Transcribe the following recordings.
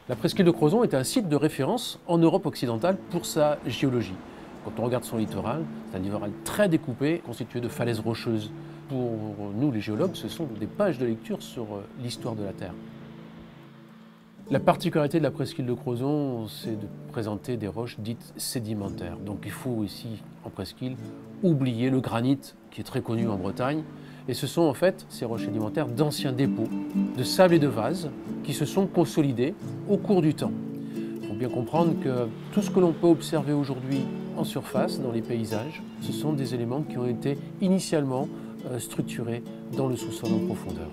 La presqu'île de Crozon est un site de référence en Europe occidentale pour sa géologie. Quand on regarde son littoral, c'est un littoral très découpé, constitué de falaises rocheuses. Pour nous, les géologues, ce sont des pages de lecture sur l'histoire de la Terre. La particularité de la presqu'île de Crozon, c'est de présenter des roches dites sédimentaires. Donc il faut ici, en presqu'île, oublier le granit, qui est très connu en Bretagne. Et ce sont en fait ces roches sédimentaires d'anciens dépôts de sable et de vase qui se sont consolidés au cours du temps. Il faut bien comprendre que tout ce que l'on peut observer aujourd'hui en surface, dans les paysages, ce sont des éléments qui ont été initialement structurés dans le sous-sol en profondeur.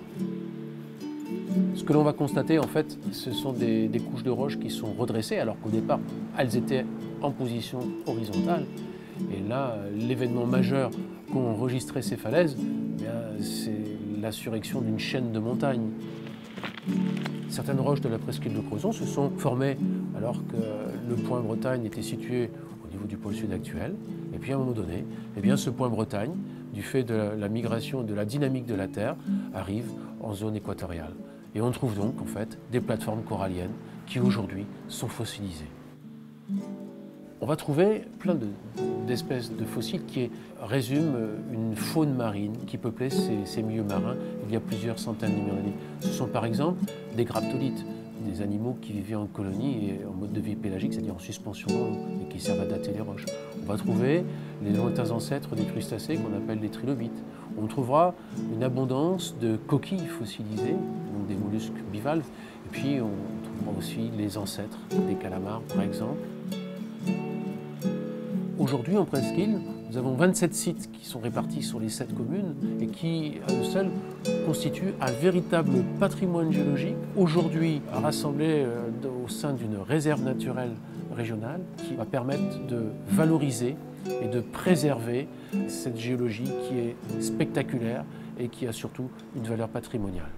Ce que l'on va constater, en fait, ce sont des couches de roches qui sont redressées, alors qu'au départ, elles étaient en position horizontale. Et là, l'événement majeur qu'ont enregistré ces falaises, c'est la surrection d'une chaîne de montagnes. Certaines roches de la presqu'île de Crozon se sont formées alors que le point Bretagne était situé au niveau du pôle sud actuel. Et puis à un moment donné, ce point Bretagne, du fait de la migration et de la dynamique de la Terre, arrive en zone équatoriale. Et on trouve donc en fait des plateformes coralliennes qui aujourd'hui sont fossilisées. On va trouver plein d'espèces de fossiles qui résument une faune marine qui peuplait ces milieux marins il y a plusieurs centaines de millions d'années. Ce sont par exemple des graptolites, des animaux qui vivaient en colonie et en mode de vie pélagique, c'est-à-dire en suspension dans l'eau, et qui servent à dater les roches. On va trouver les lointains ancêtres des crustacés qu'on appelle les trilobites. On trouvera une abondance de coquilles fossilisées, donc des mollusques bivalves, et puis on trouvera aussi les ancêtres des calamars par exemple. Aujourd'hui, en presqu'île, nous avons 27 sites qui sont répartis sur les 7 communes et qui, à eux seuls, constituent un véritable patrimoine géologique, aujourd'hui rassemblé au sein d'une réserve naturelle régionale qui va permettre de valoriser et de préserver cette géologie qui est spectaculaire et qui a surtout une valeur patrimoniale.